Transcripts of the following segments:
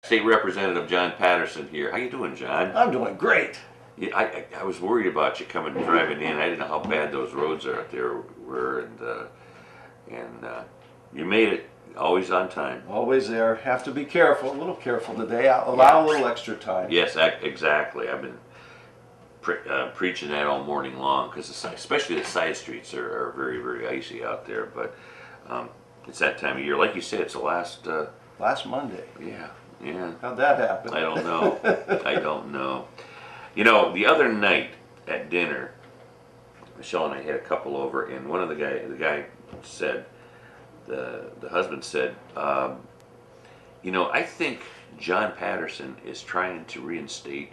State Representative John Patterson here. How you doing, John? I'm doing great. Yeah, I was worried about you coming driving in. I didn't know how bad those roads out there were, and you made it always on time. Always there. Have to be careful, a little careful today. I'll allow a little extra time. Yes, exactly. I've been preaching that all morning long because especially the side streets are very, very icy out there. But it's that time of year. Like you said, it's the last. Last Monday. Yeah, yeah. How'd that happen? I don't know. I don't know. You know, the other night at dinner, Michelle and I had a couple over, and one of the guy said, the husband said, you know, I think John Patterson is trying to reinstate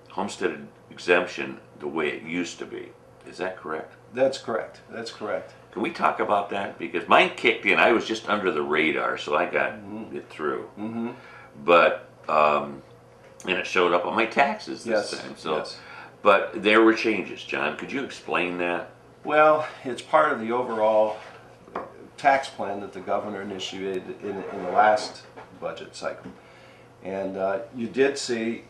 homestead exemption the way it used to be. Is that correct? That's correct. That's correct. Can we talk about that? Because mine kicked in. I was just under the radar, so I got it through. Mm-hmm. But and it showed up on my taxes this time. So, yes. But there were changes, John. Could you explain that? Well, it's part of the overall tax plan that the governor initiated in the last budget cycle. And you did see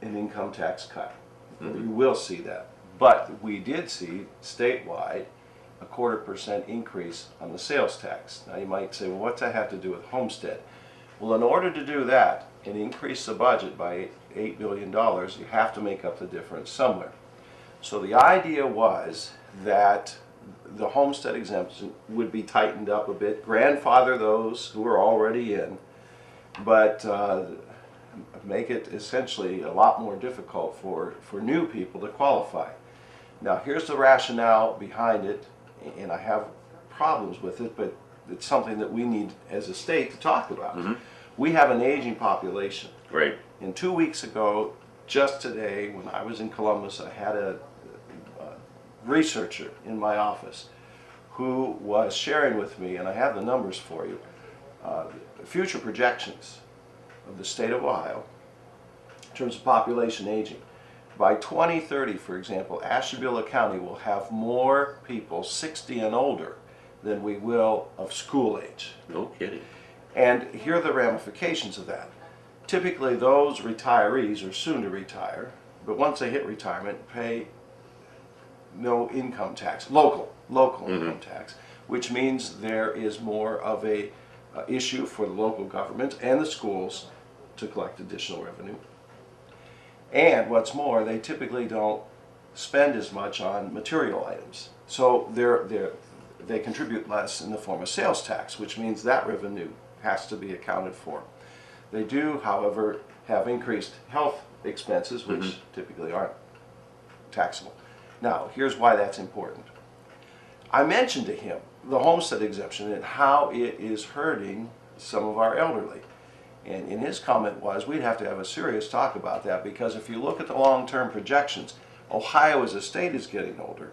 an income tax cut. Mm-hmm. You will see that. But we did see statewide a 1/4% increase on the sales tax. Now you might say, well, what's that have to do with homestead? Well, in order to do that and increase the budget by $8 billion, you have to make up the difference somewhere. So the idea was that the homestead exemption would be tightened up a bit, grandfather those who are already in, but make it essentially a lot more difficult for new people to qualify. Now here's the rationale behind it, and I have problems with it, but it's something that we need as a state to talk about. Mm-hmm. We have an aging population. Right. And 2 weeks ago, just today, when I was in Columbus, I had a researcher in my office who was sharing with me, and I have the numbers for you, future projections of the state of Ohio in terms of population aging. By 2030, for example, Ashtabula County will have more people 60 and older than we will of school age. No kidding. And here are the ramifications of that. Typically those retirees are soon to retire, but once they hit retirement, pay no income tax, local income tax, which means there is more of a issue for the local government and the schools to collect additional revenue. And what's more, they typically don't spend as much on material items. So they contribute less in the form of sales tax, which means that revenue has to be accounted for. They do, however, have increased health expenses, which typically aren't taxable. Now, here's why that's important. I mentioned to him the homestead exemption and how it is hurting some of our elderly. And his comment was, we'd have to have a serious talk about that, because if you look at the long-term projections, Ohio as a state is getting older.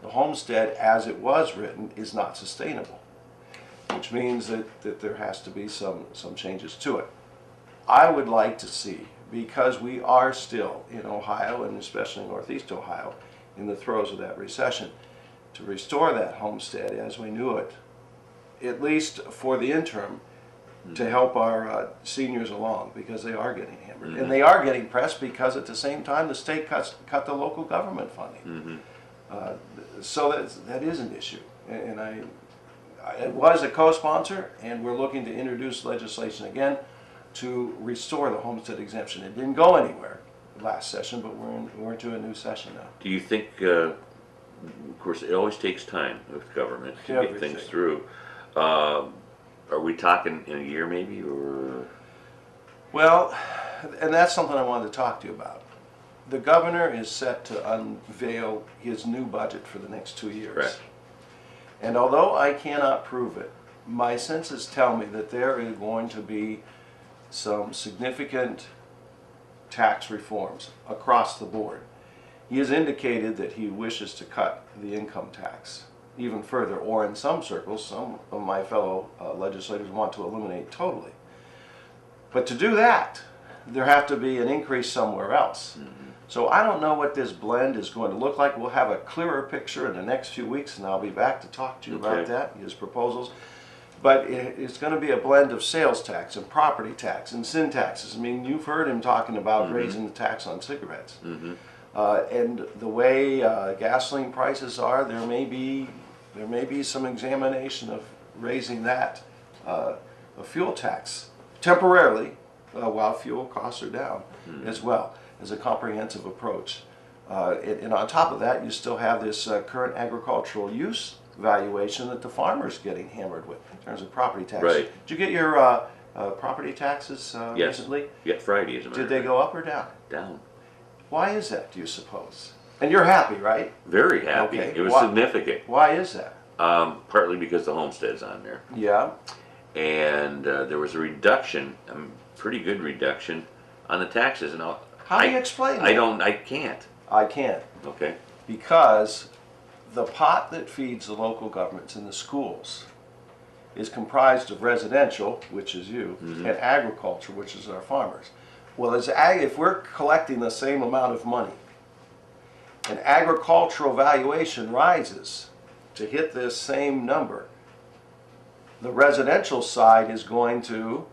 The homestead, as it was written, is not sustainable, which means that there has to be some changes to it. I would like to see, because we are still in Ohio, and especially Northeast Ohio, in the throes of that recession, to restore that homestead as we knew it, at least for the interim, to help our seniors along, because they are getting hammered. And they are getting pressed because at the same time the state cut the local government funding. So that is an issue. And I was a co-sponsor, and we're looking to introduce legislation again to restore the homestead exemption. It didn't go anywhere last session, but we're into a new session now. Do you think, of course, it always takes time with government to get things through. Are we talking in a year maybe, or? Well, and that's something I wanted to talk to you about. The governor is set to unveil his new budget for the next 2 years. Correct. And although I cannot prove it, my senses tell me that there is going to be some significant tax reforms across the board. He has indicated that he wishes to cut the income tax even further, or in some circles, some of my fellow legislators want to eliminate totally. But to do that, there have to be an increase somewhere else. So I don't know what this blend is going to look like. We'll have a clearer picture in the next few weeks, and I'll be back to talk to you about that, his proposals. But it's going to be a blend of sales tax and property tax and sin taxes. I mean, you've heard him talking about raising the tax on cigarettes. And the way gasoline prices are, there may be some examination of raising that a fuel tax temporarily while fuel costs are down as well, as a comprehensive approach. And on top of that, you still have this current agricultural use valuation that the farmer's getting hammered with in terms of property taxes. Right. Did you get your property taxes Yes. recently? Yeah, Friday as a matter Did of they fact. go up or down? Down? Why is that, do you suppose? And you're happy, right? Very happy. Okay. It was Why? significant. Why is that? Partly because the homestead's on there. Yeah. And there was a reduction, a pretty good reduction, on the taxes. And How do you explain that? I can't. I can't. Okay. Because the pot that feeds the local governments and the schools is comprised of residential, which is you, and agriculture, which is our farmers. Well, if we're collecting the same amount of money, and agricultural valuation rises to hit this same number, the residential side is going to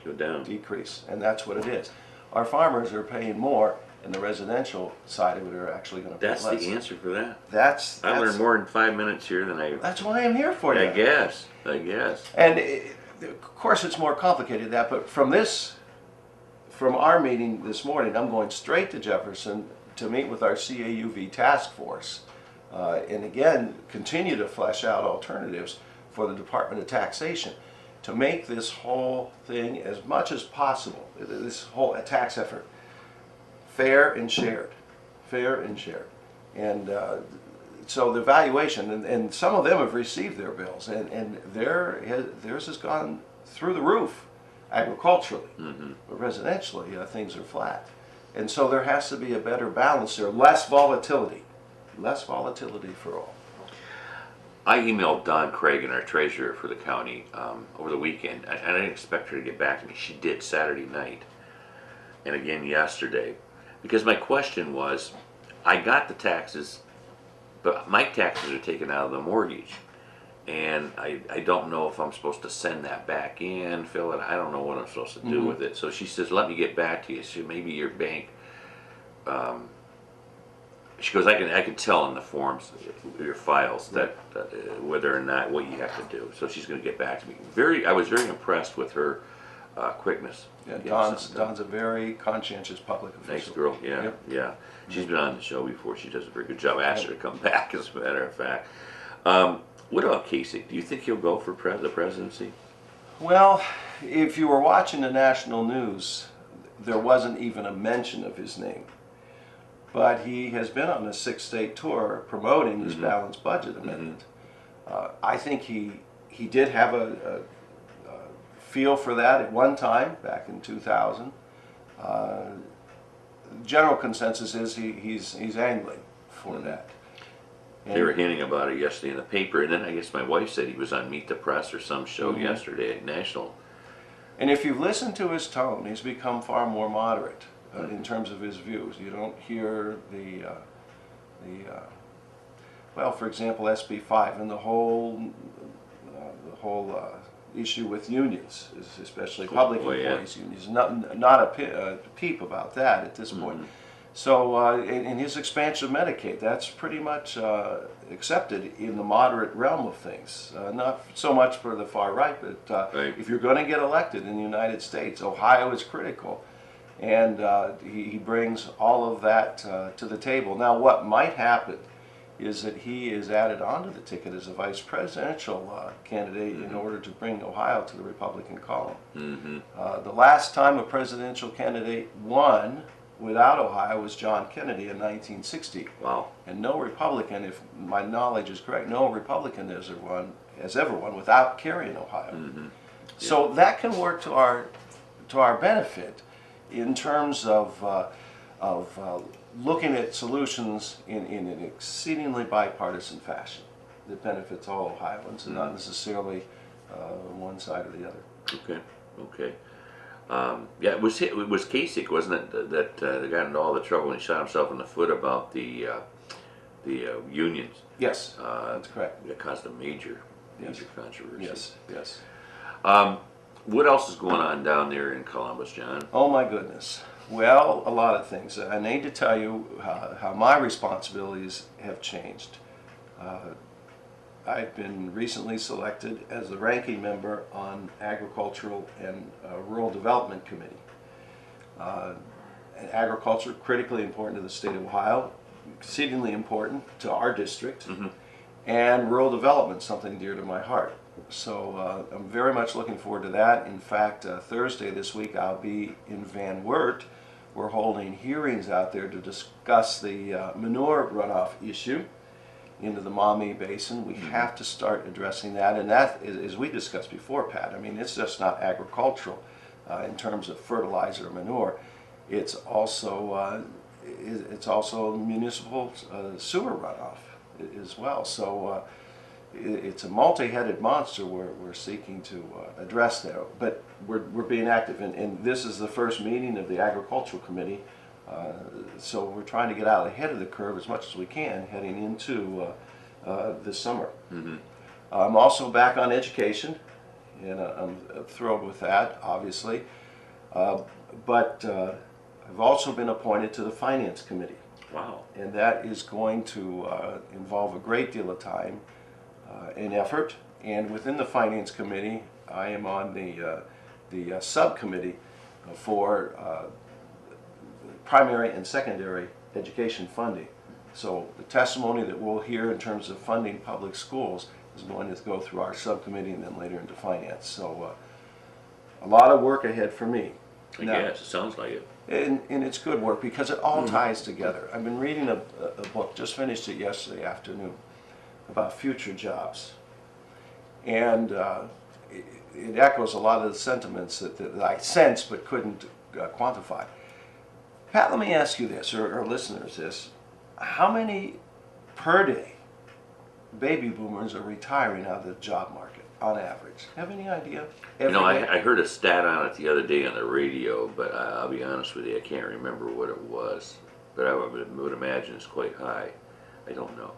Go down. decrease, and that's what it is. Our farmers are paying more, and the residential side of it are actually going to pay That's less. the answer for that. That's I learned more in 5 minutes here than I That's why I'm here for you. I guess. And of course, it's more complicated than that. But from our meeting this morning, I'm going straight to Jefferson to meet with our CAUV task force, and again continue to flesh out alternatives for the Department of Taxation to make this whole thing as much as possible, this whole tax effort, fair and shared, and so the valuation, and some of them have received their bills, and theirs has gone through the roof agriculturally, but residentially things are flat, and so there has to be a better balance there, less volatility for all. I emailed Don Craig, our treasurer for the county, over the weekend. I didn't expect her to get back to me. She did Saturday night, and again yesterday, because my question was, I got the taxes, but my taxes are taken out of the mortgage, and I don't know if I'm supposed to send that back in, fill it. I don't know what I'm supposed to do with it. So she says, let me get back to you. So maybe your bank. She goes, I can tell in the forms, your files, that whether or not what you have to do. So she's going to get back to me. I was very impressed with her quickness. Yeah, Don's a very conscientious public official. Nice girl, yeah, Yep. yeah. She's been on the show before. She does a very good job. I asked her to come back, as a matter of fact. What about Kasich? Do you think he'll go for the presidency? Well, if you were watching the national news, there wasn't even a mention of his name. But he has been on a 6-state tour promoting his balanced budget amendment. I think he did have a feel for that at one time, back in 2000. General consensus is he's angling for that. They were hinting about it yesterday in the paper, and then I guess my wife said he was on Meet the Press or some show yesterday at National. And if you listen to his tone, he's become far more moderate in terms of his views. You don't hear well, for example, SB 5 and the whole issue with unions, especially public employees unions. Not a peep about that at this point. So in his expansion of Medicaid, that's pretty much accepted in the moderate realm of things. Not so much for the far right, but if you're going to get elected in the United States, Ohio is critical. And he brings all of that to the table. Now, what might happen is that he is added onto the ticket as a vice presidential candidate in order to bring Ohio to the Republican column. The last time a presidential candidate won without Ohio was John Kennedy in 1960. Wow. And no Republican, if my knowledge is correct, no Republican has ever won without carrying Ohio. So that can work to our benefit in terms of looking at solutions in an exceedingly bipartisan fashion that benefits all Ohioans and not necessarily one side or the other. Okay, okay. Yeah, it was Kasich, wasn't it, that got into all the trouble and shot himself in the foot about the unions? Yes, that's correct. That caused a major major controversy. Yes, yes. What else is going on down there in Columbus, John? Oh my goodness. Well, a lot of things. I need to tell you how my responsibilities have changed. I've been recently selected as the ranking member on Agricultural and Rural Development Committee. And agriculture, critically important to the state of Ohio, exceedingly important to our district, and rural development, something dear to my heart. So I'm very much looking forward to that. In fact, Thursday this week I'll be in Van Wert. We're holding hearings out there to discuss the manure runoff issue into the Maumee Basin. We have to start addressing that, and that, as we discussed before, Pat, I mean, it's just not agricultural in terms of fertilizer or manure. It's also municipal sewer runoff as well. So it's a multi-headed monster we're seeking to address there. But we're being active, and this is the first meeting of the Agricultural Committee. So we're trying to get out ahead of the curve as much as we can heading into this summer. I'm also back on education, and I'm thrilled with that, obviously. But I've also been appointed to the Finance Committee. Wow. And that is going to involve a great deal of time and effort. And within the Finance Committee, I am on the subcommittee for primary and secondary education funding. So the testimony that we'll hear in terms of funding public schools is going to go through our subcommittee and then later into finance. So a lot of work ahead for me. I guess, it sounds like it. And it's good work because it all ties together. I've been reading a book, just finished it yesterday afternoon, about future jobs. And it echoes a lot of the sentiments that I sense but couldn't quantify. Pat, let me ask you this, or listeners this. How many per day baby boomers are retiring out of the job market on average? Have any idea? You know, I heard a stat on it the other day on the radio, but I'll be honest with you, I can't remember what it was. But I would imagine it's quite high. I don't know.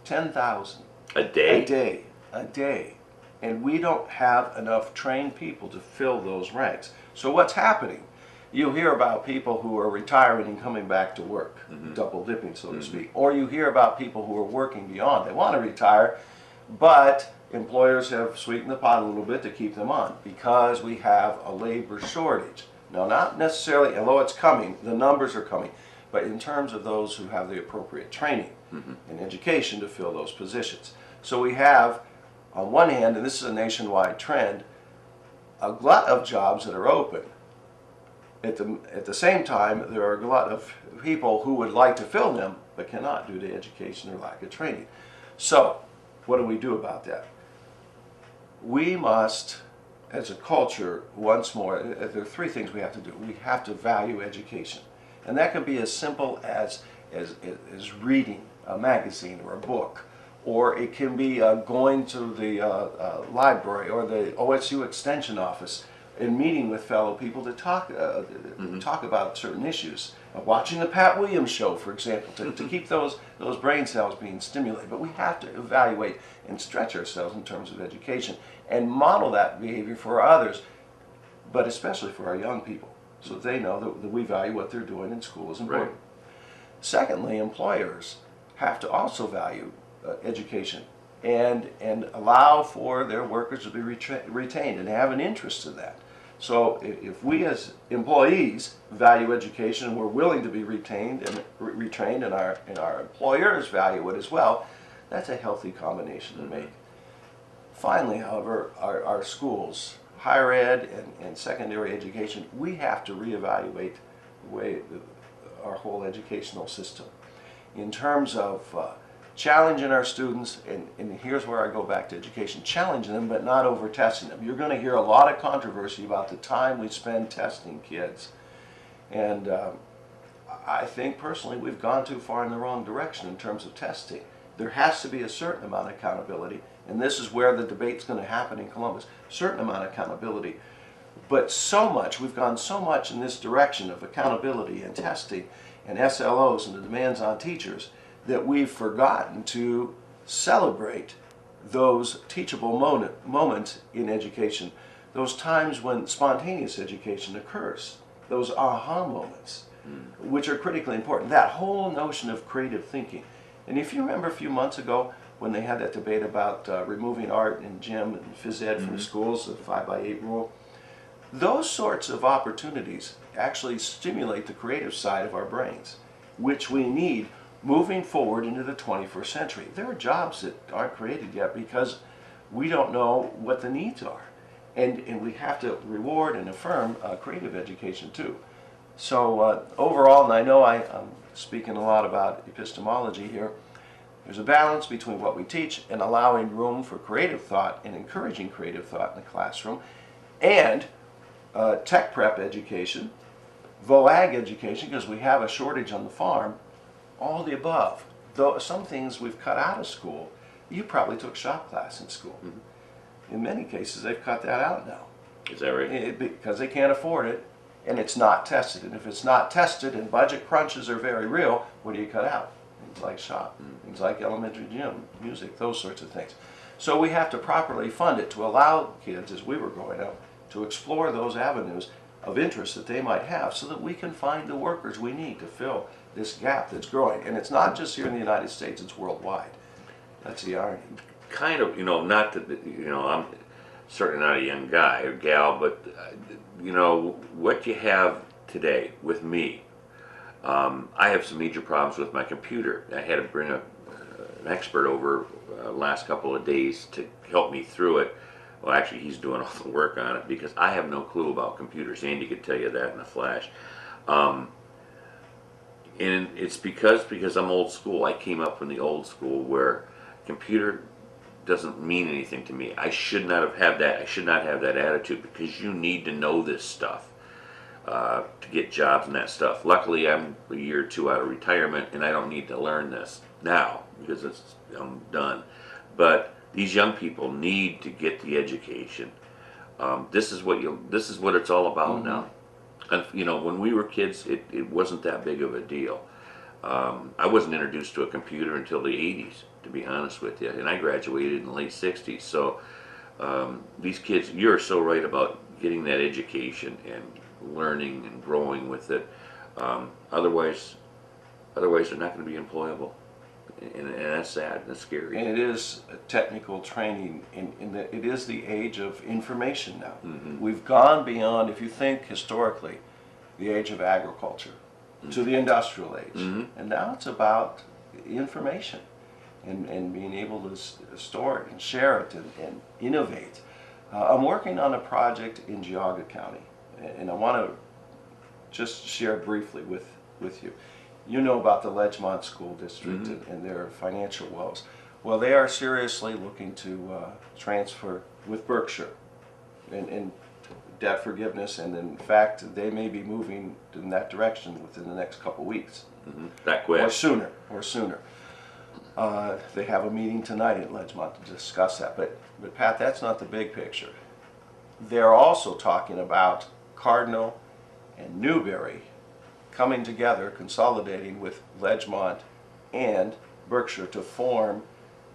10,000. A day? A day. A day. And we don't have enough trained people to fill those ranks. So what's happening? You hear about people who are retiring and coming back to work, double dipping, so to speak. Or you hear about people who are working beyond. They want to retire, but employers have sweetened the pot a little bit to keep them on because we have a labor shortage. Now, not necessarily, although it's coming, the numbers are coming, but in terms of those who have the appropriate training and education to fill those positions. So we have, on one hand, and this is a nationwide trend, a glut of jobs that are open. At the same time, there are a lot of people who would like to fill them but cannot due to education or lack of training. So, what do we do about that? We must, as a culture, once more, there are three things we have to do. We have to value education. And that can be as simple as reading a magazine or a book, or it can be going to the library or the OSU Extension office and meeting with fellow people to talk about certain issues. Watching the Pat Williams show, for example, to keep those brain cells being stimulated. But we have to evaluate and stretch ourselves in terms of education and model that behavior for others, but especially for our young people, so that they know that we value what they're doing in school is important. Right. Secondly, employers have to also value education and allow for their workers to be retained and have an interest in that. So if we as employees value education and we're willing to be retained and retrained and our employers value it as well, that's a healthy combination to make. Finally, however, our schools, higher ed and secondary education, we have to reevaluate the way our whole educational system in terms of challenging our students, and here's where I go back to education, challenging them but not over testing them. You're going to hear a lot of controversy about the time we spend testing kids, and I think personally we've gone too far in the wrong direction in terms of testing. There has to be a certain amount of accountability, and this is where the debate's going to happen in Columbus, certain amount of accountability. But so much, we've gone so much in this direction of accountability and testing and SLOs and the demands on teachers that we've forgotten to celebrate those teachable moments in education, those times when spontaneous education occurs, those aha moments, which are critically important. That whole notion of creative thinking. And if you remember a few months ago when they had that debate about removing art and gym and phys ed from schools, the 5x8 rule, those sorts of opportunities actually stimulate the creative side of our brains, which we need moving forward into the 21st century. There are jobs that aren't created yet because we don't know what the needs are. And we have to reward and affirm creative education too. So overall, and I know I'm speaking a lot about epistemology here, there's a balance between what we teach and allowing room for creative thought and encouraging creative thought in the classroom, and tech prep education, VOAG education, because we have a shortage on the farm, all the above. Though some things we've cut out of school. You probably took shop class in school. In many cases, they've cut that out now. Is that right? Because they can't afford it, and it's not tested. And if it's not tested and budget crunches are very real, what do you cut out? Things like shop, things like elementary gym, music, those sorts of things. So we have to properly fund it to allow kids, as we were growing up, to explore those avenues of interest that they might have so that we can find the workers we need to fill this gap that's growing. And it's not just here in the United States, it's worldwide. That's the irony. Kind of, not that, I'm certainly not a young guy or gal, but, what you have today with me, I have some major problems with my computer. I had to bring an expert over last couple of days to help me through it. Well, actually, he's doing all the work on it because I have no clue about computers. Andy could tell you that in a flash. And it's because I'm old school. I came up from the old school where computer doesn't mean anything to me. I should not have had that. I should not have that attitude because you need to know this stuff to get jobs and that stuff. Luckily, I'm a year or two out of retirement and I don't need to learn this now because I'm done. But these young people need to get the education. This is what it's all about now. And when we were kids, it wasn't that big of a deal. I wasn't introduced to a computer until the 80s, to be honest with you, and I graduated in the late 60s. So these kids, you're so right about getting that education and learning and growing with it. Otherwise they're not going to be employable. And that's sad, that's scary. And it is a technical training, in that it is the age of information now. We've gone beyond, if you think historically, the age of agriculture to the industrial age. And now it's about information and being able to store it and share it and innovate. I'm working on a project in Geauga County, and I want to just share briefly with you. You know about the Ledgemont School District and their financial woes. Well, they are seriously looking to transfer with Berkshire and debt forgiveness, and in fact, they may be moving in that direction within the next couple weeks. That quick? Or sooner. They have a meeting tonight at Ledgemont to discuss that. But Pat, that's not the big picture. They're also talking about Cardinal and Newberry coming together, consolidating with Ledgemont and Berkshire to form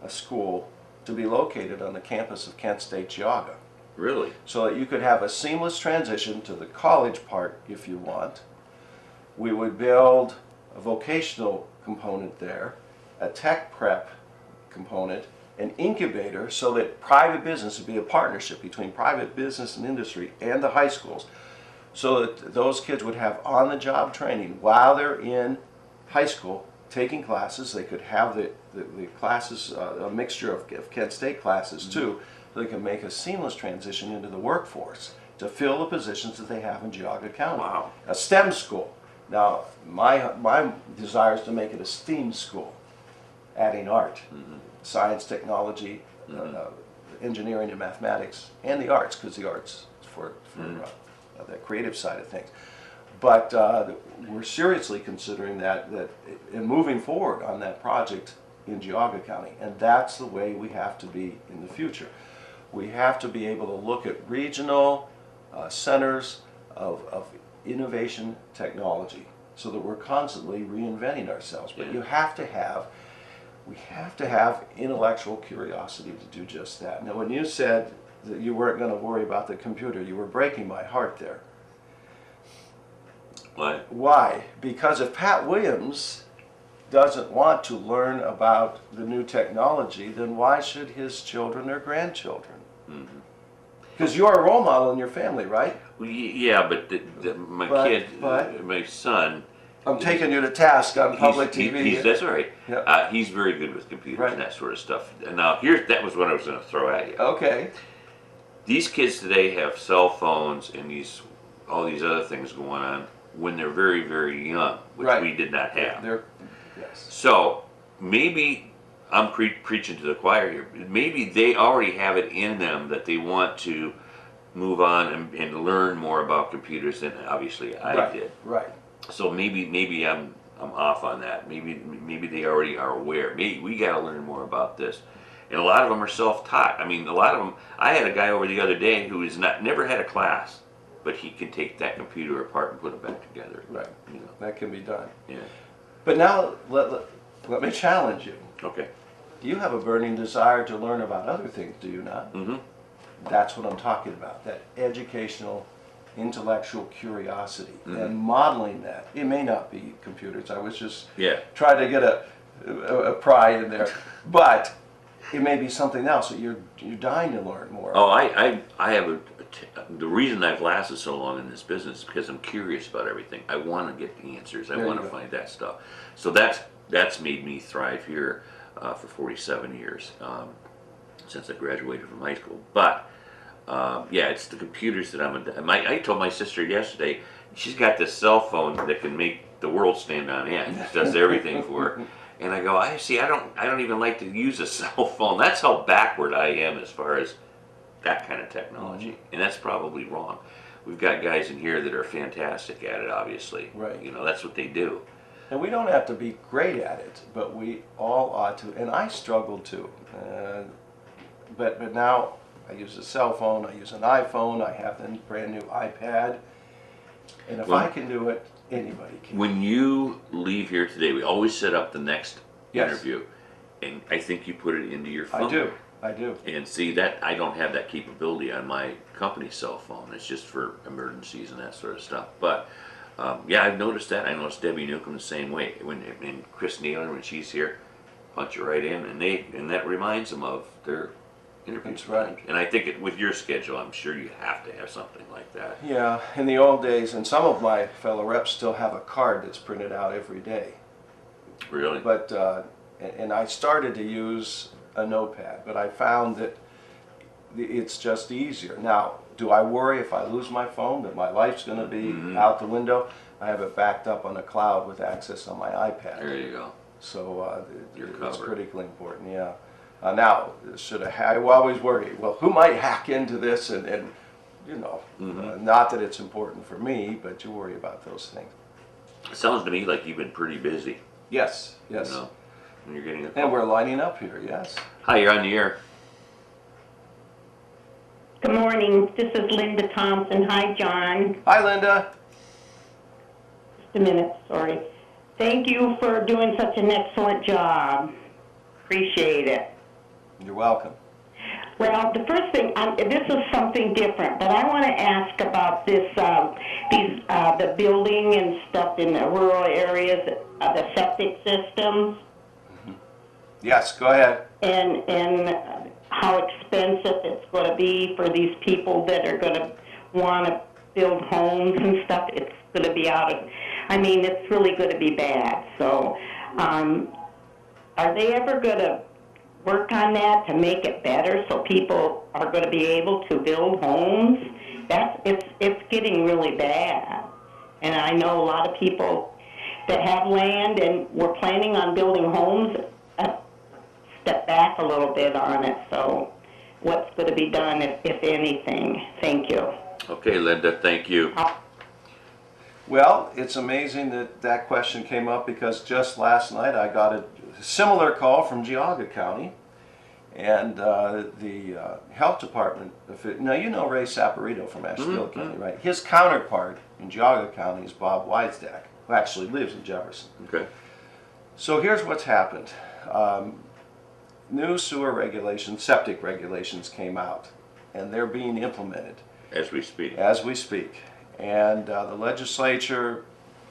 a school to be located on the campus of Kent State Geauga. Really? So that you could have a seamless transition to the college part if you want. We would build a vocational component there, a tech prep component, an incubator so that private business would be a partnership between private business and industry and the high schools, so that those kids would have on-the-job training while they're in high school taking classes. They could have the classes, a mixture of Kent State classes too, so they can make a seamless transition into the workforce to fill the positions that they have in Geauga County. Wow. A STEM school. Now, my desire is to make it a STEAM school, adding art, science, technology, engineering and mathematics, and the arts, because the arts is for the creative side of things. But we're seriously considering that and moving forward on that project in Geauga County, and that's the way we have to be in the future. We have to be able to look at regional centers of innovation technology so that we're constantly reinventing ourselves. But you have to have We have to have intellectual curiosity to do just that. Now, when you said that you weren't going to worry about the computer, you were breaking my heart there. Why? Why? Because if Pat Williams doesn't want to learn about the new technology, then why should his children or grandchildren? Because you're a role model in your family, right? Well, yeah, but my my son. I'm taking you to task on public TV. That's all right. Yep. He's very good with computers Right. and that sort of stuff. And now, that was what I was going to throw at you. Okay. These kids today have cell phones and all these other things going on when they're very, very young, which Right. we did not have. Yes. So maybe I'm preaching to the choir here. Maybe they already have it in them that they want to move on and learn more about computers than obviously I did. Right. So maybe I'm off on that. Maybe they already are aware. Maybe we got to learn more about this. And a lot of them are self-taught. I mean, a lot of them. I had a guy over the other day who is never had a class, but he can take that computer apart and put it back together. Right. You know. That can be done. Yeah. But now let me challenge you. Okay. You have a burning desire to learn about other things, do you not? Mm-hmm. That's what I'm talking about. That educational, intellectual curiosity and modeling that. It may not be computers. I was just trying to get a pry in there, but it may be something else that you're dying to learn more. Oh, I have the reason I've lasted so long in this business is because I'm curious about everything. I want to get the answers. I want to find that stuff. So that's made me thrive here for 47 years since I graduated from high school. But yeah, it's the computers that I told my sister yesterday, she's got this cell phone that can make the world stand on end. It does everything for her. And I go, I don't even like to use a cell phone. That's how backward I am as far as that kind of technology. And that's probably wrong. We've got guys in here that are fantastic at it, obviously. Right. You know, that's what they do. And we don't have to be great at it, but we all ought to. And I struggled too. But now I use a cell phone, I use an iPhone, I have a brand new iPad. And if I can do it, anybody can. When you leave here today, we always set up the next interview. And I think you put it into your phone. I do. And see, that I don't have that capability on my company cell phone. It's just for emergencies and that sort of stuff. But yeah, I've noticed that. I noticed Debbie Newcomb the same way. And Chris Naylor, when she's here, punch it right in, and that reminds them of their interview. That's right. And I think with your schedule, I'm sure you have to have something like that. Yeah, in the old days, and some of my fellow reps still have a card that's printed out every day. Really? But and I started to use a notepad, but I found that it's just easier. Now, do I worry if I lose my phone that my life's going to be out the window? I have it backed up on a cloud with access on my iPad. There you go. So it's covered. critically important, yeah. Now, I always worry, well, who might hack into this? And you know, not that it's important for me, but you worry about those things. It sounds to me like you've been pretty busy. Yes. You know, when you're getting and we're lining up here, yes. Hi, you're on the air. Good morning. This is Linda Thompson. Hi, John. Hi, Linda. Just a minute, sorry. Thank you for doing such an excellent job. Appreciate it. You're welcome. Well, the first thing, this is something different, but I want to ask about this, the building and stuff in the rural areas, the septic systems. Yes, go ahead. And how expensive it's going to be for these people that are going to want to build homes and stuff. It's going to be it's really going to be bad. So are they ever going to work on that to make it better so people are going to be able to build homes? It's getting really bad. And I know a lot of people that have land and were planning on building homes step back a little bit on it. So what's going to be done, if anything? Thank you. Okay, Linda, thank you. Well, it's amazing that question came up because just last night I got a similar call from Geauga County, and the health department. Now you know Ray Saporito from Asheville County, right? His counterpart in Geauga County is Bob Weisdack, who actually lives in Jefferson. Okay. So here's what's happened. new sewer regulations, septic regulations came out, and they're being implemented As we speak. as we speak. And the legislature,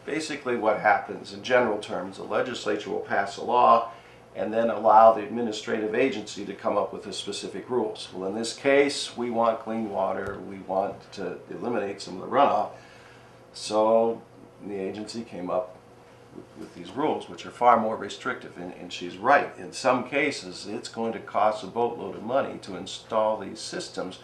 basically what happens in general terms, the legislature will pass a law and then allow the administrative agency to come up with the specific rules. Well, in this case, we want clean water, we want to eliminate some of the runoff. So the agency came up with these rules, which are far more restrictive. And she's right. In some cases, it's going to cost a boatload of money to install these systems,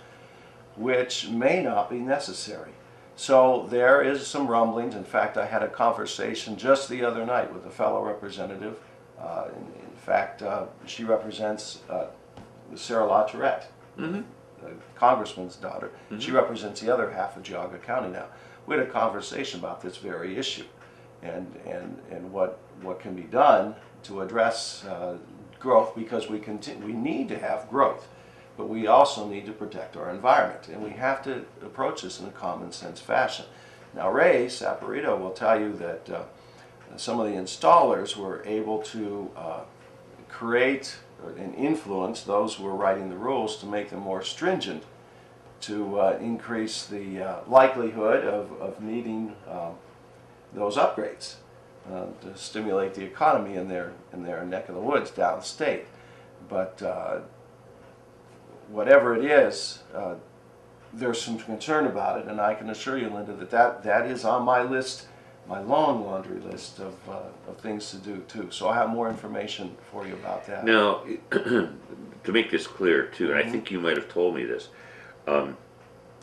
which may not be necessary. So there is some rumblings. In fact, I had a conversation just the other night with a fellow representative. In fact, she represents Sarah LaTourette, the congressman's daughter. She represents the other half of Geauga County now. We had a conversation about this very issue and what can be done to address growth, because we need to have growth, but we also need to protect our environment, and we have to approach this in a common sense fashion. Now, Ray Saporito will tell you that some of the installers were able to create and influence those who were writing the rules to make them more stringent, to increase the likelihood of needing those upgrades to stimulate the economy in their neck of the woods downstate. But whatever it is, there's some concern about it, and I can assure you, Linda, that is on my list, my long laundry list of things to do too. So I have more information for you about that. Now, to make this clear too, and I think you might have told me this,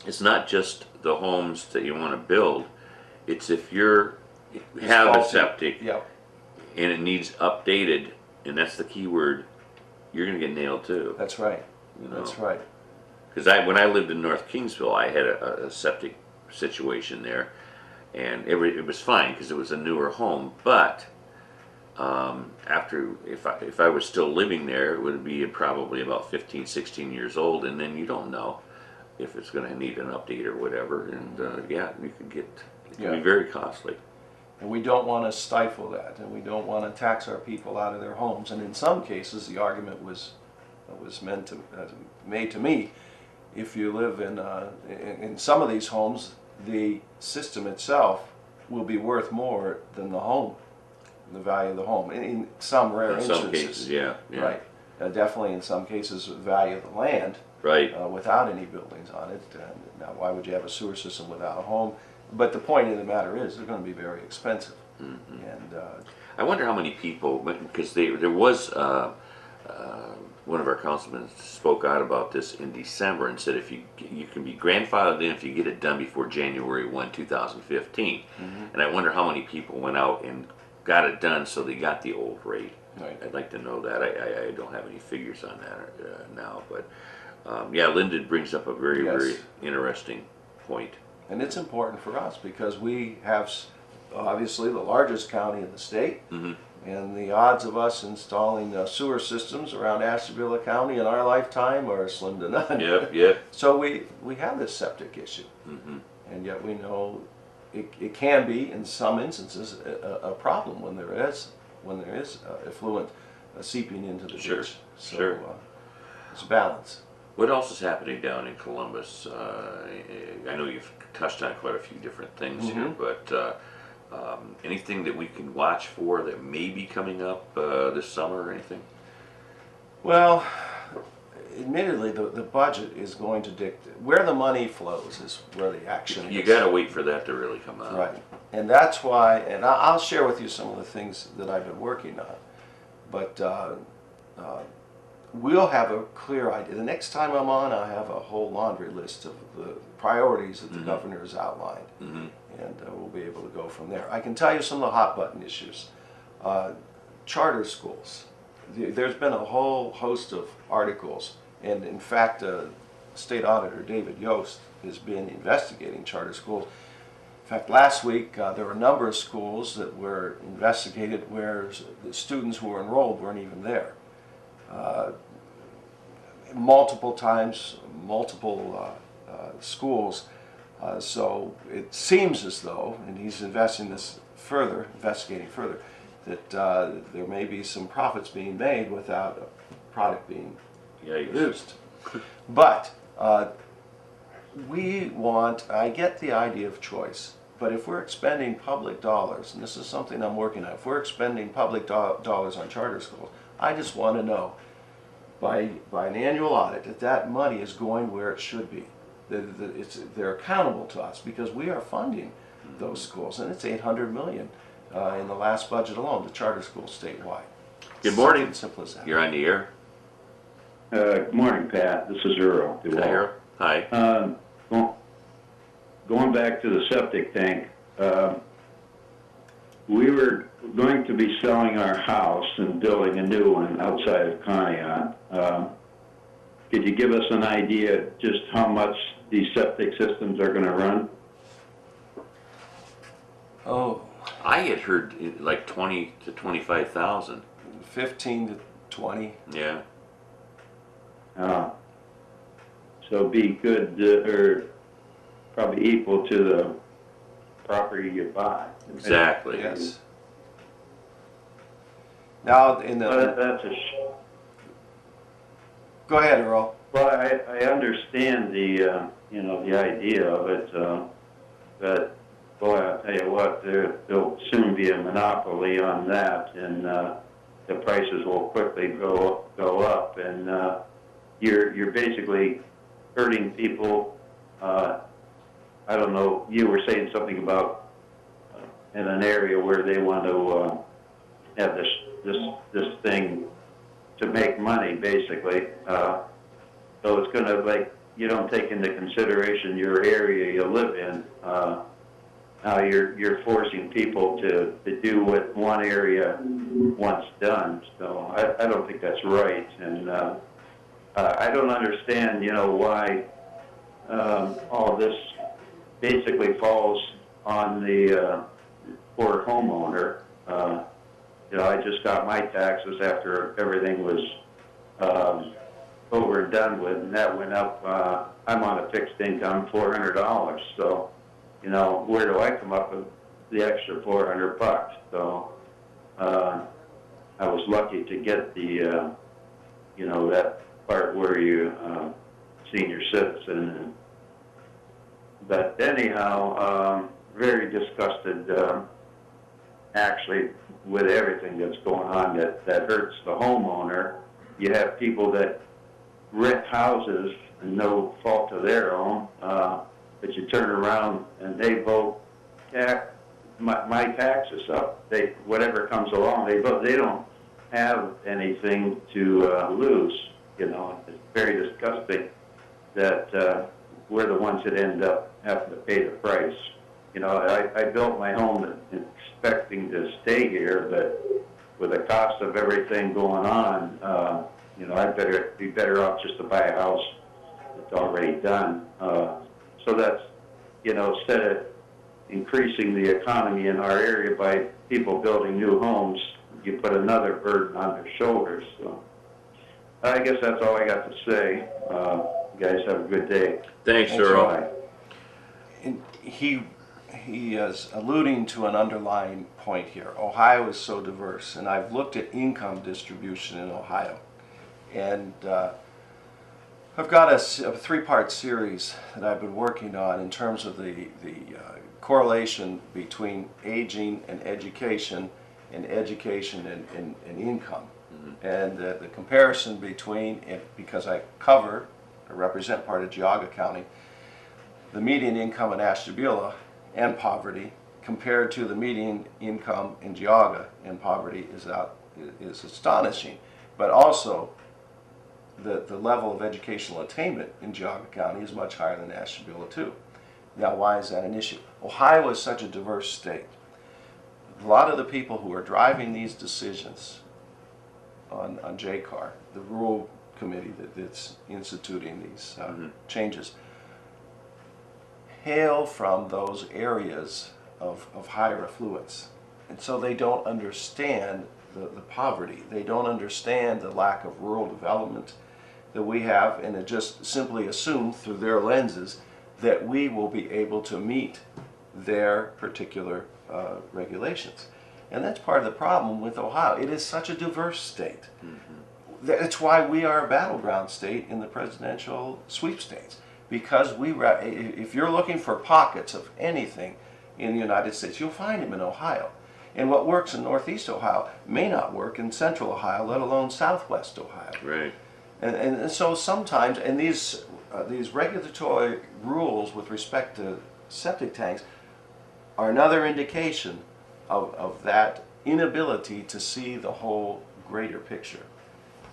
it's not just the homes that you want to build, it's if you have a septic Yep. and it needs updated, and that's the key word, you're going to get nailed too. That's right. You know? That's right. Because when I lived in North Kingsville, I had a septic situation there, and it was fine because it was a newer home. But if I was still living there, it would be probably about 15, 16 years old, and then you don't know if it's going to need an update or whatever. And yeah, it can be very costly. And we don't want to stifle that, and we don't want to tax our people out of their homes. And in some cases, the argument was made to me, if you live in some of these homes, the system itself will be worth more than the home, the value of the home. In some rare instances, some cases, yeah. Right. Definitely in some cases, the value of the land, Right. Without any buildings on it. Now, why would you have a sewer system without a home? But the point of the matter is, they're going to be very expensive. And I wonder how many people, because there was one of our councilmen spoke out about this in December and said if you can be grandfathered in if you get it done before January 1, 2015. And I wonder how many people went out and got it done so they got the old rate. Right. I'd like to know that. I don't have any figures on that now, but yeah, Linda brings up a very, very interesting point. And it's important for us because we have obviously the largest county in the state, and the odds of us installing sewer systems around Ashtabula County in our lifetime are slim to none. Yep. So we have this septic issue, and yet we know it can be in some instances a problem when there is effluent seeping into the ditch. So it's a balance. What else is happening down in Columbus? I know you've touched on quite a few different things here, but anything that we can watch for that may be coming up this summer or anything? Well, admittedly, the budget is going to dictate where the money flows is where the action is. You got to wait for that to really come out. Right, and that's why. And I'll share with you some of the things that I've been working on, but. We'll have a clear idea. The next time I'm on, I'll have a whole laundry list of the priorities that the governor has outlined, and we'll be able to go from there. I can tell you some of the hot button issues. Charter schools. There's been a whole host of articles, and in fact, State Auditor David Yost has been investigating charter schools. In fact, last week there were a number of schools that were investigated where the students who were enrolled weren't even there. Multiple times, multiple schools. So it seems as though, and he's investigating further, that there may be some profits being made without a product being Yikes. produced. But I get the idea of choice, but if we're expending public dollars, and this is something I'm working on, if we're expending public dollars on charter schools, I just want to know by an annual audit that that money is going where it should be. They're accountable to us because we are funding those schools, and it's $800 million in the last budget alone, the charter schools statewide. Good morning. Something simple as that. You're on the air. Good morning, Pat. This is Earl. Hi, Earl. Hi. Going back to the septic tank, we were going to be selling our house and building a new one outside of Conneaut. Could you give us an idea just how much these septic systems are going to run? Oh, I had heard like 20 to 25,000. 15 to 20. Yeah. So be good, or probably equal to the property you buy. Exactly. Yes. Now, That's go ahead, Earl. well, I understand the the idea of it, but boy, I'll tell you what, there'll soon be a monopoly on that, and the prices will quickly go up, and you're basically hurting people. I don't know. You were saying something about in an area where they want to have this thing to make money, basically. So it's going to, like, you don't take into consideration your area you live in. Now you're forcing people to do what one area wants done. So I don't think that's right, and I don't understand, why all this basically falls on the poor homeowner. I just got my taxes after everything was over and done with, and that went up. I'm on a fixed income, $400. So, where do I come up with the extra $400? So, I was lucky to get the, that part where you senior citizen. But anyhow, very disgusted, actually, with everything that's going on that hurts the homeowner. You have people that rent houses and no fault of their own, but you turn around and they vote my taxes up. Whatever comes along, they vote. They don't have anything to lose. It's very disgusting that we're the ones that end up having to pay the price. I built my home expecting to stay here, but with the cost of everything going on, I'd be better off just to buy a house that's already done. So that's, instead of increasing the economy in our area by people building new homes, you put another burden on their shoulders. So I guess that's all I got to say. You guys have a good day. Thanks, Earl. Bye. And he is alluding to an underlying point here. Ohio is so diverse, and I've looked at income distribution in Ohio, and I've got a three-part series that I've been working on in terms of the correlation between aging and education and income. Mm-hmm. And the comparison between, because I represent part of Geauga County, the median income in Ashtabula and poverty compared to the median income in Geauga and poverty is astonishing. But also, the level of educational attainment in Geauga County is much higher than Ashtabula too. Now, why is that an issue? Ohio is such a diverse state. A lot of the people who are driving these decisions on JCAR, the rural committee that's instituting these changes, hail from those areas of higher affluence. And so they don't understand the poverty. They don't understand the lack of rural development that we have, and it just simply assume through their lenses that we will be able to meet their particular regulations. And that's part of the problem with Ohio. It is such a diverse state. That's why we are a battleground state in the presidential sweepstakes. Because if you're looking for pockets of anything in the United States, you'll find them in Ohio. And what works in Northeast Ohio may not work in Central Ohio, let alone Southwest Ohio. Right. And so sometimes, and these regulatory rules with respect to septic tanks are another indication of that inability to see the whole greater picture.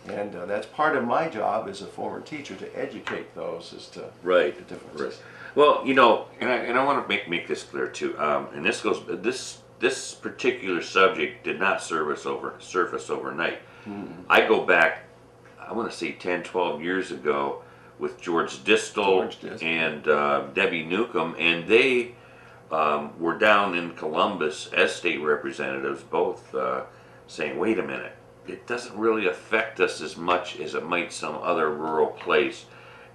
And that's part of my job as a former teacher, to educate those as to Right. the differences. Right. Well, you know, and I want to make this clear too. And this particular subject did not surface overnight. I go back, I want to say 10, 12 years ago with George Distel and Debbie Newcomb, and they were down in Columbus as state representatives, both saying, wait a minute, it doesn't really affect us as much as it might some other rural place.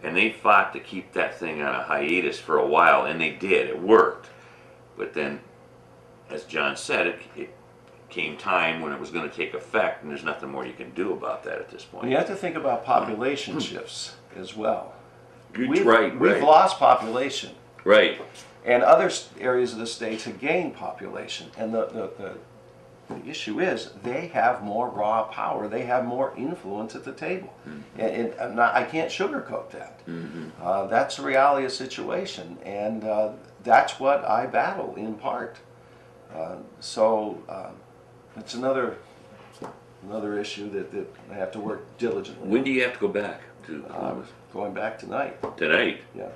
And they fought to keep that thing on a hiatus for a while, and they did. It worked. But then, as John said, it came time when it was going to take effect, and there's nothing more you can do about that at this point. You have to think about population shifts as well. We've Right. lost population, Right. and other areas of the states have gained population. And the issue is they have more raw power. They have more influence at the table. And I can't sugarcoat that. That's the reality of the situation. And that's what I battle in part. So it's another issue that I have to work diligently When on. do you have to go back to Columbus? Going back tonight. Tonight? Yeah.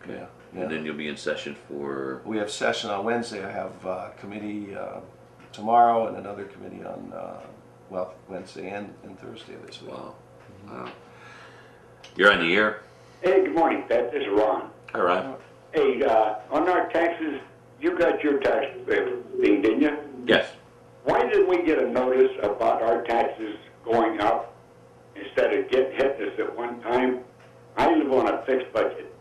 Okay. Yeah. And then you'll be in session for... We have session on Wednesday. I have committee tomorrow and another committee on Wednesday and Thursday this week. Wow. Wow. You're on the air? Hey, good morning, Pat. This is Ron. All right. Hey, on our taxes, you got your tax thing, didn't you? Yes. Why didn't we get a notice about our taxes going up instead of hitting us at one time? I live on a fixed budget.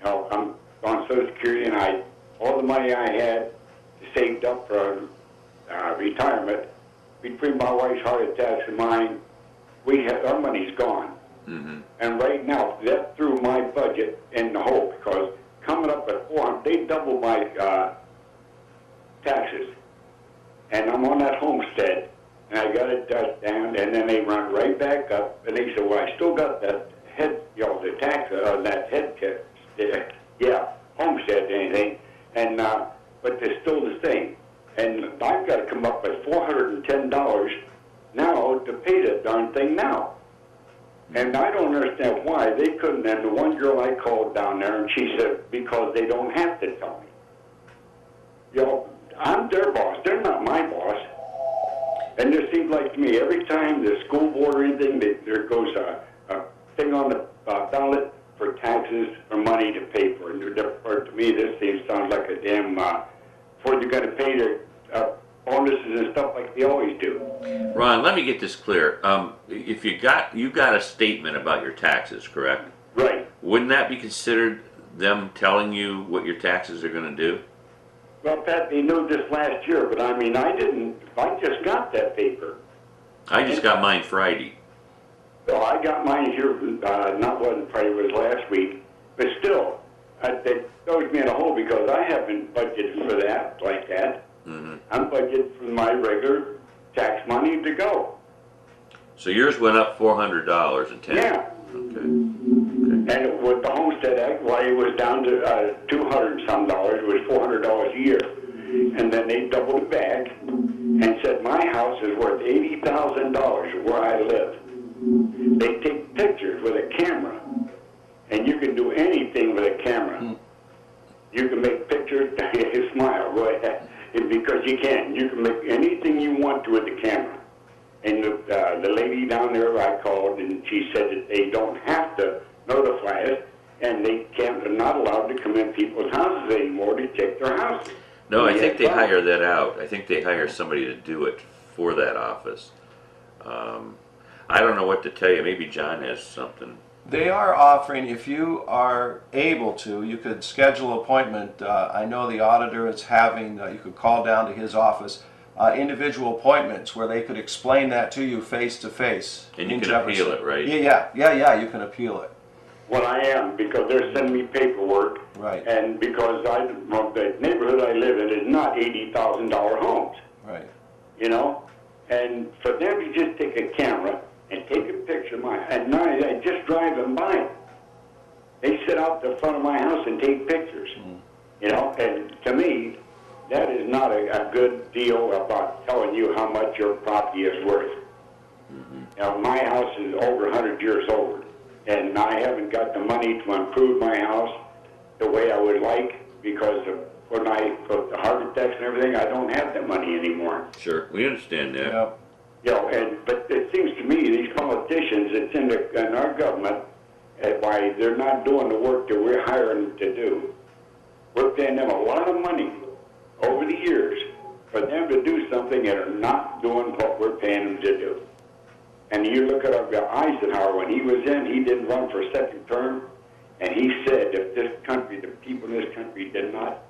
You know, I'm on Social Security, and all the money I had saved up for retirement, between my wife's heart attacks and mine, our money's gone. And right now, that threw my budget in the hole, because coming up at 400, they doubled my taxes. And I'm on that homestead, and I got it dust down, and then they run right back up, and they said, well, I still got that head, the tax on that head kit. Homestead, anything, and but they're still the same. And I've got to come up with $410 now to pay that darn thing now. And I don't understand why they couldn't. And the one girl I called down there, and she said, because they don't have to tell me. I'm their boss. They're not my boss. And it seems like to me, every time the school board or anything, there goes a thing on the ballot for taxes or money to pay for it. To me, this sounds like a damn, before you're going to pay their bonuses and stuff like they always do. Ron, let me get this clear. If you got a statement about your taxes, correct? Right. Wouldn't that be considered them telling you what your taxes are going to do? Well, Pat, they knew this last year, but I mean, I didn't. I just got that paper. I just got mine Friday. Well, I got mine here, not wasn't Friday, it was last week. But still, that throws me in a hole, because I haven't budgeted for that like that. I'm budgeted for my regular tax money to go. So yours went up $400 in tax? Yeah. Okay. And with the Homestead Act, why it was down to $200 and some dollars, it was $400 a year. And then they doubled it back and said my house is worth $80,000 where I live. They take pictures with a camera, and you can do anything with a camera. You can make pictures, you smile, go ahead, because you can. You can make anything you want to with the camera. And the lady down there I called, and she said that they don't have to notify us, and they're not allowed to come in people's houses anymore to check their houses. No, I think they hire that out. I think they hire somebody to do it for that office. I don't know what to tell you. Maybe John has something. They are offering, if you are able to, you could schedule an appointment. I know the auditor is having, you could call down to his office, individual appointments where they could explain that to you face to face. And you can appeal it, right? Yeah, you can appeal it. Well, I am, because they're sending me paperwork. Right. And because the neighborhood I live in is not $80,000 homes. Right. You know? And for them to just take a camera and take a picture of my, at night, I just drive them by. They sit out the front of my house and take pictures. You know? And to me, that is not a good deal about telling you how much your property is worth. Now, my house is over 100 years old, and I haven't got the money to improve my house the way I would like, because of when I got the heart attacks and everything, I don't have that money anymore. Sure, we understand that. Yep. You know, but it seems to me these politicians that's in our government, why they're not doing the work that we're hiring them to do. We're paying them a lot of money over the years for them to do something and are not doing what we're paying them to do. And you look at Eisenhower, when he was in, he didn't run for a second term, and he said if this country, the people in this country did not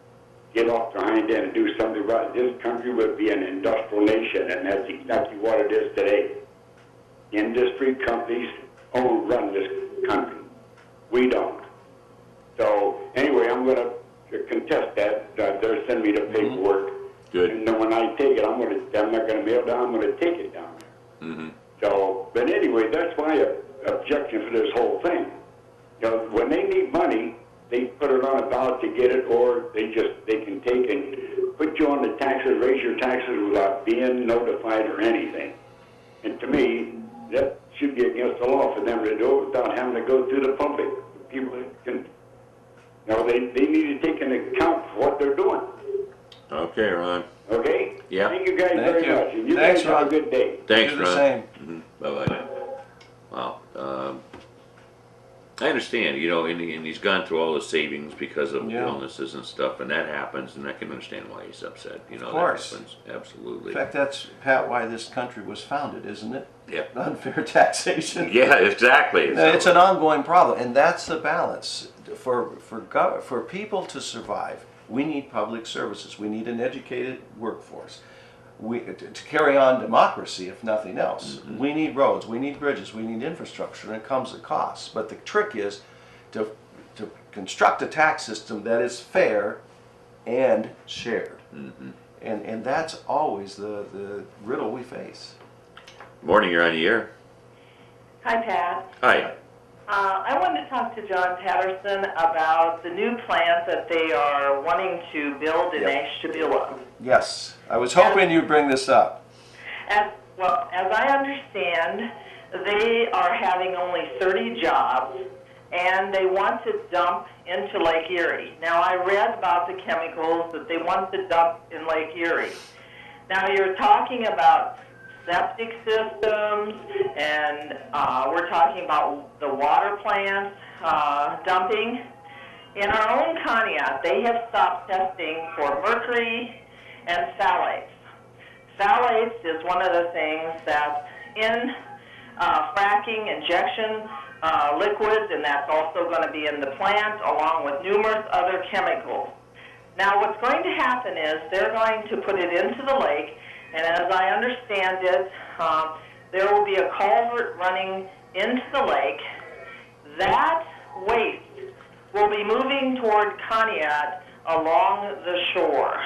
get off their hind end and do something about it, this country would be an industrial nation, and that's exactly what it is today. Industry companies run this country. We don't. So anyway, I'm going to contest that. They're sending me the paperwork. Good. And then when I take it, I'm not going to mail it down. I'm going to take it down there. So, but anyway, that's my objection for this whole thing. You know, when they need money, they put it on a ballot to get it, or they can take and put you on the taxes, raise your taxes without being notified or anything. And to me, that should be against the law for them to do it without having to go through the public. People that can, you know, they need to take into account for what they're doing. Okay, Ron. Okay? Yeah. Thank you guys Thank very you. much. And you Thanks, guys have Ron. a good day. Thanks, Do the Ron. same. Bye-bye. Wow. I understand, you know, and he's gone through all the savings because of Yeah. illnesses and stuff, and that happens, and I can understand why he's upset. You know, course. that happens. Absolutely. In fact, that's, Pat, why this country was founded, isn't it? Yep. Unfair taxation. Yeah, exactly. It's an ongoing problem, and that's the balance. For people to survive, we need public services. We need an educated workforce. To carry on democracy, if nothing else, we need roads, we need bridges, we need infrastructure, and it comes at costs. But the trick is to construct a tax system that is fair and shared. And that's always the riddle we face. Morning, you're on the air. Hi, Pat. Hi. I wanted to talk to John Patterson about the new plant that they are wanting to build in Ashtabula. Yes, I was hoping you'd bring this up. As I understand, they are having only 30 jobs, and they want to dump into Lake Erie. Now, I read about the chemicals that they want to dump in Lake Erie. Now, you're talking about septic systems, and we're talking about the water plant dumping. In our own Conneaut, they have stopped testing for mercury and phthalates. Phthalates is one of the things that's in fracking injection liquids, and that's also going to be in the plant along with numerous other chemicals. Now, what's going to happen is they're going to put it into the lake, and as I understand it, there will be a culvert running into the lake. That waste will be moving toward Conneaut along the shore.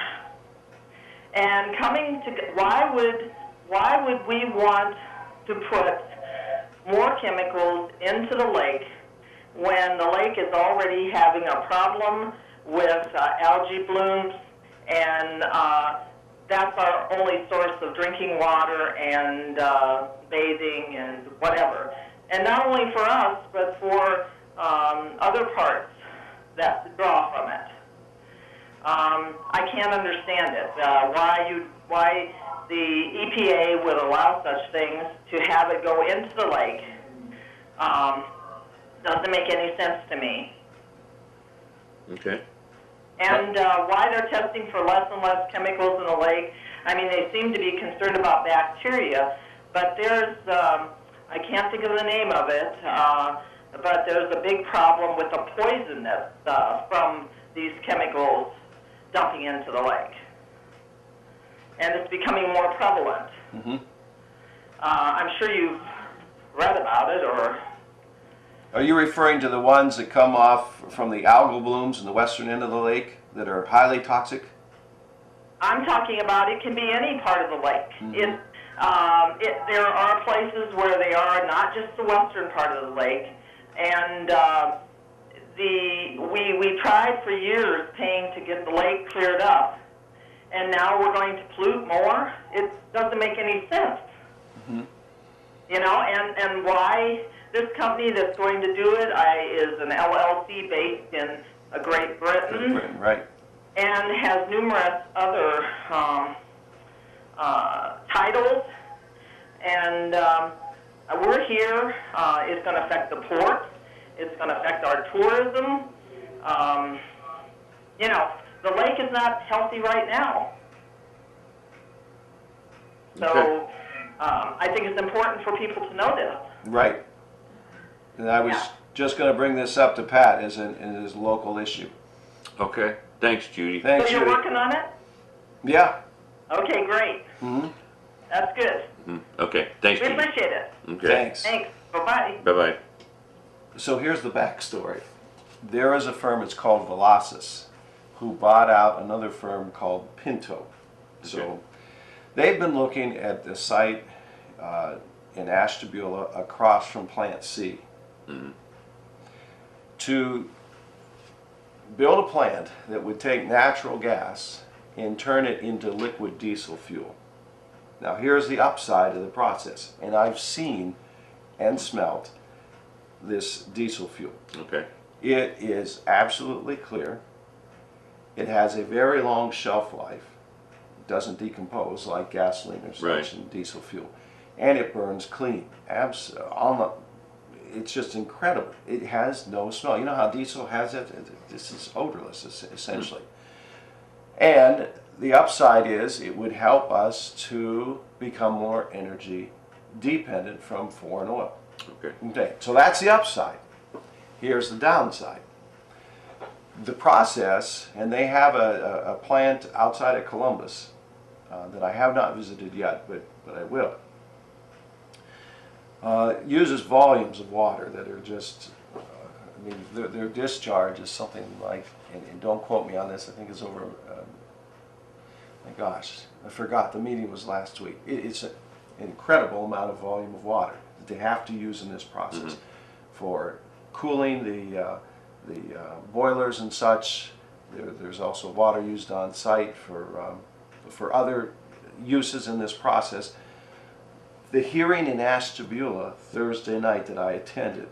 And why would we want to put more chemicals into the lake when the lake is already having a problem with algae blooms, and that's our only source of drinking water and bathing and whatever. And not only for us, but for other parts that draw from it. I can't understand it. Why the EPA would allow such things to have it go into the lake doesn't make any sense to me. Okay. And why they're testing for less and less chemicals in the lake. I mean, they seem to be concerned about bacteria, but there's, I can't think of the name of it, but there's a big problem with the poisonness from these chemicals dumping into the lake. and it's becoming more prevalent. Mm-hmm. I'm sure you've read about it, or Are you referring to the ones that come off from the algal blooms in the western end of the lake that are highly toxic? I'm talking about it can be any part of the lake. Mhm. There are places where they are, not just the western part of the lake, and we tried for years paying to get the lake cleared up, and now we're going to pollute more. It doesn't make any sense. Mm-hmm. You know, and why this company that's going to do it is an LLC based in Great Britain, Right. and has numerous other titles. And we're here. It's going to affect the port. It's going to affect our tourism. You know, the lake is not healthy right now. So Okay. I think it's important for people to know this. Right. And I was Yeah. just going to bring this up to Pat as a local issue. Okay. Thanks, Judy. Thanks, So you're Judy. working on it? Yeah. Okay, great. Mm-hmm. That's good. Okay. Thanks, We Judy. appreciate it. Okay. Thanks. Thanks. Bye-bye. Bye-bye. So here's the backstory. There is a firm, it's called Velocis, who bought out another firm called Pinto. So Okay. they've been looking at the site in Ashtabula across from Plant C to build a plant that would take natural gas and turn it into liquid diesel fuel. Now here's the upside of the process, and I've seen and smelt this diesel fuel. Okay. It is absolutely clear. It has a very long shelf life. It doesn't decompose like gasoline or such Right. and diesel fuel. And it burns clean. It's just incredible. It has no smell. You know how diesel has it? This is odorless, essentially. And the upside is it would help us to become more energy dependent from foreign oil. Okay. Okay, so that's the upside. Here's the downside. The process, and they have a plant outside of Columbus that I have not visited yet, but I will. Uses volumes of water that are just, I mean, their discharge is something like, and don't quote me on this, I think it's over, my gosh, I forgot, the meeting was last week. It's an incredible amount of volume of water that they have to use in this process for cooling the boilers and such. There's also water used on site for other uses in this process. The hearing in Ashtabula Thursday night that I attended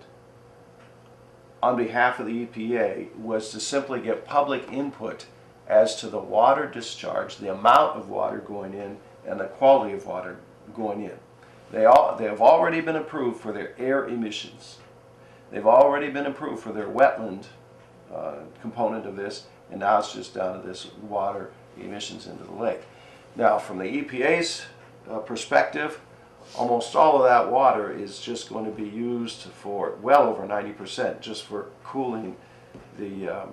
on behalf of the EPA was to simply get public input as to the water discharge, the amount of water going in, and the quality of water going in. They have already been approved for their air emissions. They've already been approved for their wetland component of this, and now it's just down to this water emissions into the lake. Now, from the EPA's perspective, almost all of that water is just going to be used for well over 90% just for cooling the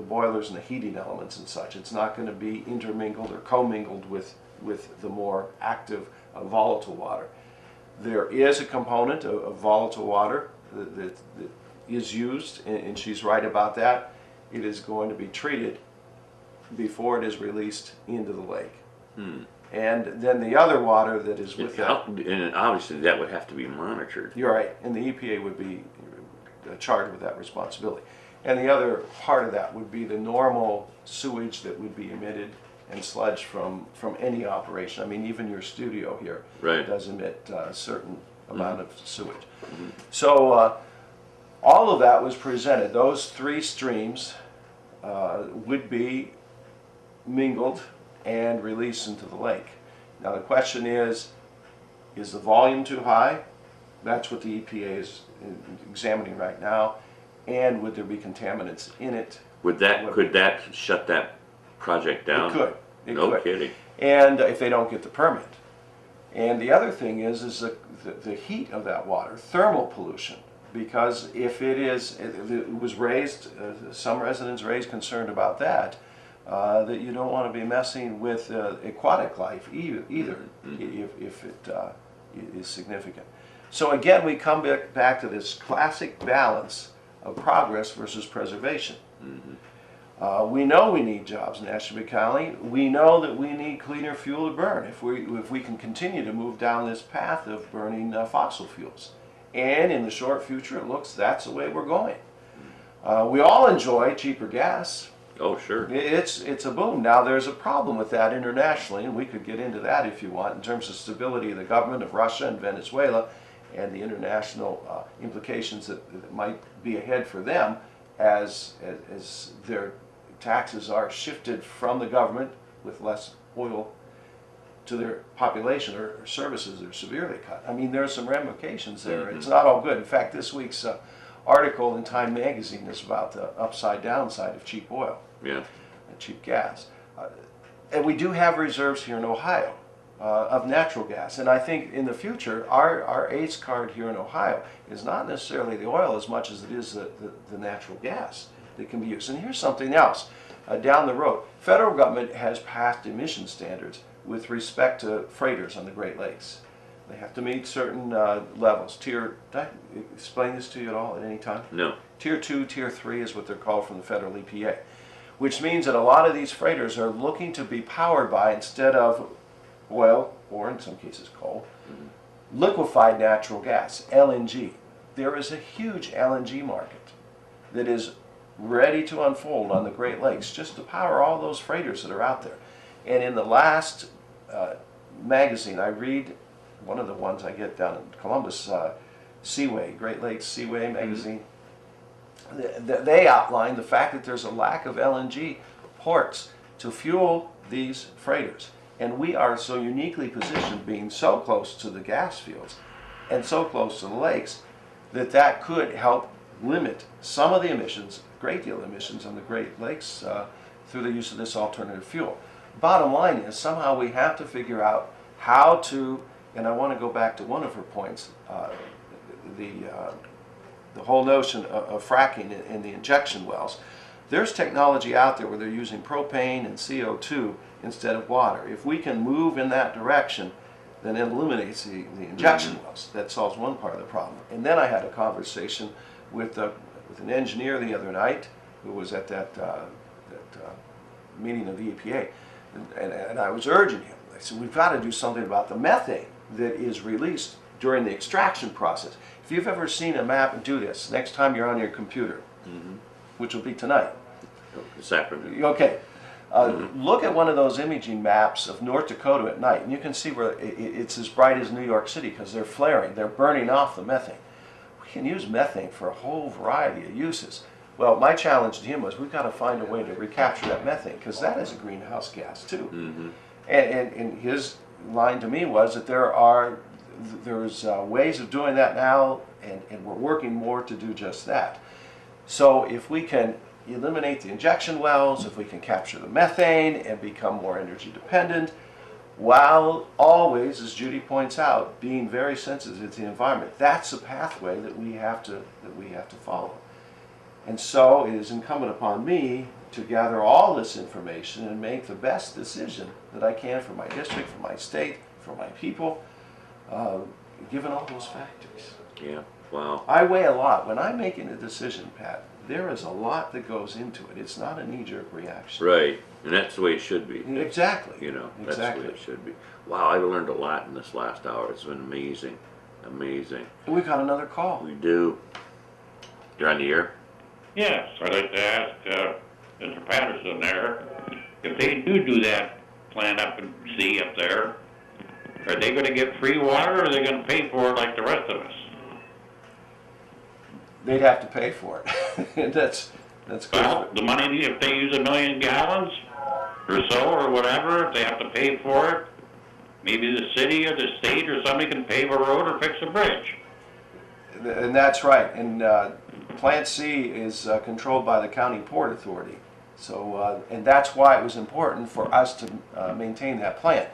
boilers and the heating elements and such. It's not going to be intermingled or commingled with the more active volatile water. There is a component of volatile water that is used, and she's right about that. It is going to be treated before it is released into the lake. And then the other water that is with that. And obviously that would have to be monitored. You're right, and the EPA would be charged with that responsibility. And the other part of that would be the normal sewage that would be emitted and sludge from any operation. I mean, even your studio here Right. does emit a certain amount of sewage. So all of that was presented. Those three streams would be mingled and released into the lake. Now the question is the volume too high? That's what the EPA is examining right now. And would there be contaminants in it? Could that shut that project down? It could. It No could. kidding. And if they don't get the permit. And the other thing is the heat of that water, thermal pollution. Because if it was raised, some residents raised concern about that, that you don't want to be messing with aquatic life either if it is significant. So again, we come back to this classic balance of progress versus preservation. We know we need jobs in Ashtabula County. We know that we need cleaner fuel to burn if we can continue to move down this path of burning fossil fuels. And in the short future, it looks that's the way we're going. We all enjoy cheaper gas. Oh, sure. It's a boom. Now, there's a problem with that internationally, and we could get into that if you want, in terms of stability of the government of Russia and Venezuela and the international implications that might be ahead for them as their taxes are shifted from the government with less oil to their population, or services are severely cut. I mean, there are some ramifications there. It's not all good. In fact, this week's article in Time magazine is about the upside downside of cheap oil and cheap gas. And we do have reserves here in Ohio of natural gas. And I think in the future, our ACE card here in Ohio is not necessarily the oil as much as it is the natural gas that can be used. And here's something else. Down the road, federal government has passed emission standards with respect to freighters on the Great Lakes. They have to meet certain levels. Did I explain this to you at all at any time? No. Tier 2, Tier 3 is what they're called from the federal EPA, which means that a lot of these freighters are looking to be powered by, instead of oil, or in some cases coal, liquefied natural gas, LNG. There is a huge LNG market that is ready to unfold on the Great Lakes just to power all those freighters that are out there. And in the last magazine I read, one of the ones I get down in Columbus, Seaway, Great Lakes Seaway magazine, they outline the fact that there's a lack of LNG ports to fuel these freighters. And we are so uniquely positioned, being so close to the gas fields and so close to the lakes, that could help limit some of the emissions, a great deal of emissions on the Great Lakes through the use of this alternative fuel. Bottom line is, somehow we have to figure out how to, and I want to go back to one of her points, the whole notion of fracking in the injection wells. There's technology out there where they're using propane and CO2 instead of water. If we can move in that direction, then it eliminates the injection wells. That solves one part of the problem. And then I had a conversation with an engineer the other night who was at that meeting of the EPA, and I was urging him. I said, we've got to do something about the methane that is released during the extraction process. If you've ever seen a map, and do this next time you're on your computer, which will be tonight. This afternoon. Okay. Look at one of those imaging maps of North Dakota at night, and you can see where it's as bright as New York City because they're flaring. They're burning off the methane. We can use methane for a whole variety of uses. Well, my challenge to him was, we've got to find a way to recapture that methane, because that is a greenhouse gas too. And his line to me was that there's ways of doing that now, and we're working more to do just that. So if we can eliminate the injection wells, if we can capture the methane and become more energy dependent, while always, as Judy points out, being very sensitive to the environment, that's a pathway that we have to follow. And so it is incumbent upon me to gather all this information and make the best decision that I can for my district, for my state, for my people, given all those factors. Yeah, wow. I weigh a lot. When I'm making a decision, Pat, there is a lot that goes into it. It's not a knee-jerk reaction. Right, and that's the way it should be. Exactly. You know, that's exactly the way it should be. Wow, I've learned a lot in this last hour. It's been amazing, amazing. We've got another call. We do. You're on the air? Yes, I'd like to ask Mr. Patterson there, if they do that plant up in C up there, are they going to get free water, or are they going to pay for it like the rest of us? They'd have to pay for it. And that's good. Well, the money, if they use 1 million gallons or so, or whatever, if they have to pay for it, maybe the city or the state or somebody can pave a road or fix a bridge. And that's right. And Plant C is controlled by the County Port Authority. So, and that's why it was important for us to maintain that plant.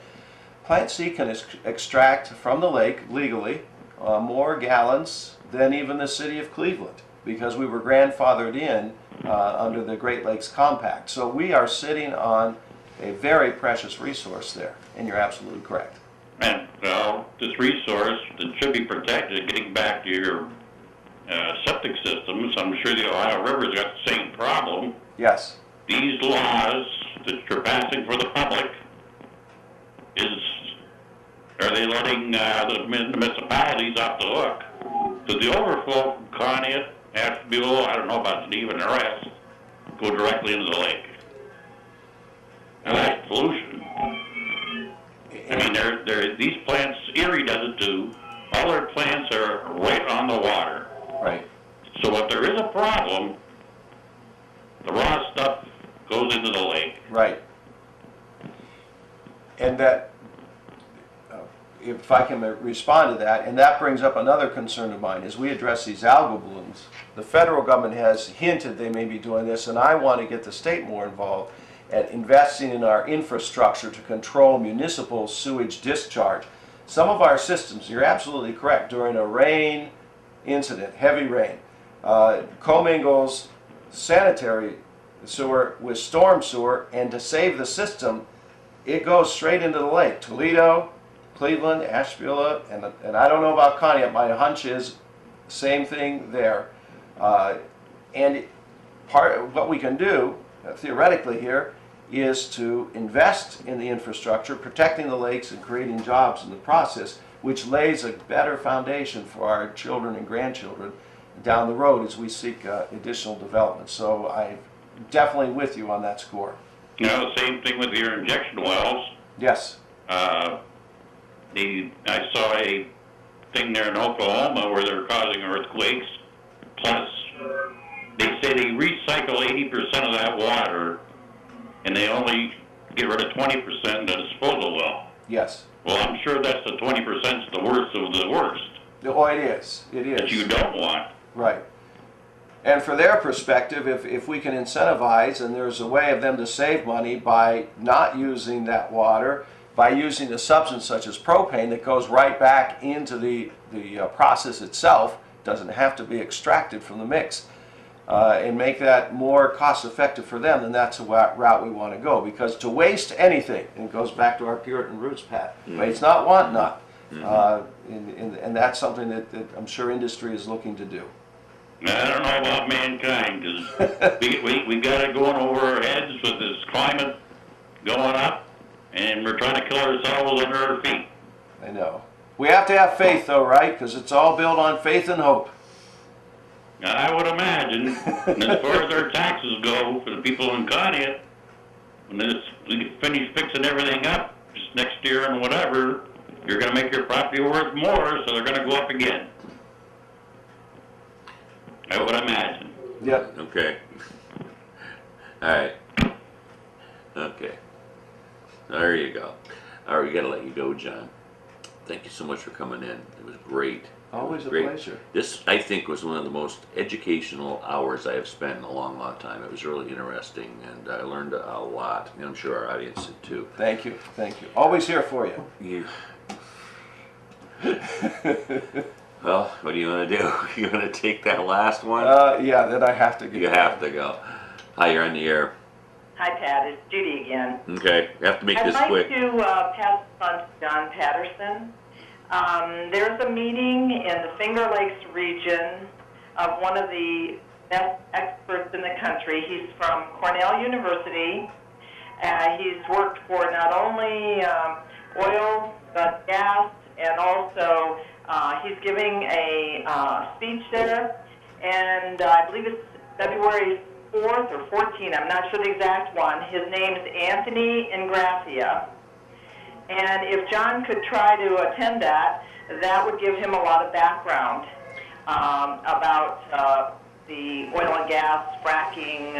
Plant C can extract from the lake legally more gallons than even the city of Cleveland. because we were grandfathered in under the Great Lakes Compact. So we are sitting on a very precious resource there, and you're absolutely correct. And, well, this resource that should be protected, getting back to your septic systems, I'm sure the Ohio River's got the same problem. Yes. These laws that you're passing for the public, are they letting the municipalities off the hook? So the overflow from Conneaut, Asheville, I don't know about Steve and the rest, go directly into the lake. And that's pollution. I mean, these plants, Erie does it too. All their plants are right on the water. Right. So if there is a problem, the raw stuff goes into the lake. Right. And that, if I can respond to that, and that brings up another concern of mine, as we address these algal blooms, the federal government has hinted they may be doing this, and I want to get the state more involved at investing in our infrastructure to control municipal sewage discharge. Some of our systems, you're absolutely correct, during a rain incident, heavy rain, commingles sanitary sewer with storm sewer, and to save the system, it goes straight into the lake. Toledo, Cleveland, Asheville, and I don't know about Conneaut. My hunch is same thing there. And part of what we can do, theoretically here, is to invest in the infrastructure, protecting the lakes and creating jobs in the process, which lays a better foundation for our children and grandchildren down the road as we seek additional development. So I'm definitely with you on that score. You know, same thing with your injection wells. Yes. I saw a thing there in Oklahoma where they're causing earthquakes. Plus, they say they recycle 80% of that water, and they only get rid of 20% in the disposal well. Yes. Well, I'm sure that's the 20% is the worst of the worst. Oh, it is. It is. That you don't want. Right. And for their perspective, if we can incentivize, and there's a way of them to save money by not using that water, by using a substance such as propane that goes right back into the process itself, doesn't have to be extracted from the mix, and make that more cost effective for them, then that's a route we want to go. Because to waste anything, and it goes back to our Puritan roots, Pat, waste not, want not. And that's something that I'm sure industry is looking to do. I don't know about mankind, because we got it going over our heads with this climate going up, and we're trying to kill ourselves under our feet. I know. We have to have faith, though, right? Because it's all built on faith and hope. I would imagine. And as far as our taxes go for the people in Conneaut, when we finish fixing everything up just next year and whatever, you're going to make your property worth more, so they're going to go up again. I would imagine. Yep. Okay. All right. Okay. There you go. All right, we got to let you go, John. Thank you so much for coming in. It was great. Always a Great. pleasure. This, I think, was one of the most educational hours I have spent in a long, long time. It was really interesting, and I learned a lot, and I'm sure our audience did too. Thank you. Thank you. Always here for you. You. Well, what do you want to do? You want to take that last one? Yeah, then I have to get. You have to go. Hi, you're on the air. Hi, Pat. It's Judy again. Okay, you have to make I'd this like quick. to pass this on to John Patterson. There's a meeting in the Finger Lakes region of one of the best experts in the country. He's from Cornell University. He's worked for not only oil, but gas, and also he's giving a speech there. And I believe it's February 4th or 14th. I'm not sure the exact one. His name is Anthony Ingracia. And if John could try to attend that, that would give him a lot of background about the oil and gas fracking.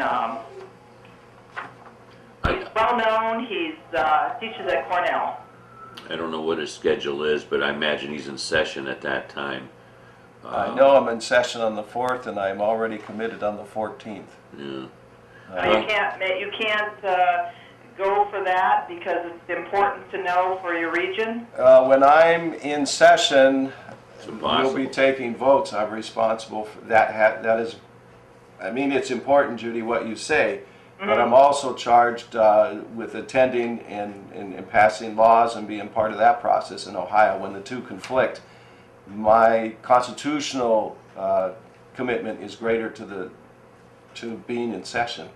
He's well known. He teaches at Cornell. I don't know what his schedule is, but I imagine he's in session at that time. I know I'm in session on the 4th, and I'm already committed on the 14th. Yeah. You can't go for that because it's important to know for your region. When I'm in session, It's We'll impossible. be taking votes. I'm responsible for that. That is, I mean, it's important, Judy, what you say, but I'm also charged with attending and passing laws and being part of that process in Ohio. When the two conflict, my constitutional commitment is greater to being in session,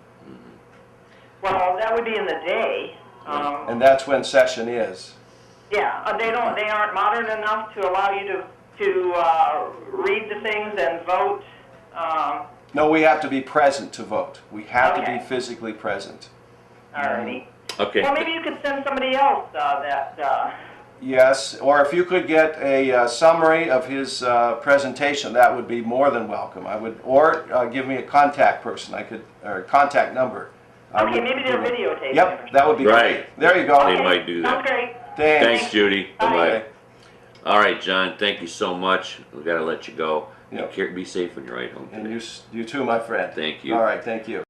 Well, that would be in the day. and that's when session is. Yeah, they aren't modern enough to allow you to read the things and vote. No, we have to be present to vote. We have to Okay. be physically present. Alrighty. Okay. Well, maybe you could send somebody else that. Yes, or if you could get a summary of his presentation, that would be more than welcome. I would, or give me a contact person. I could, or a contact number. I Okay, would maybe they're give it. videotaping. Yep, that would be Right. great. There you go. They might do that. Sounds great. Thanks, Judy. Bye. Bye-bye. All right, John, thank you so much. We gotta let you go. Yep. Be safe when you're right home And today. you too, my friend. Thank you. All right, thank you.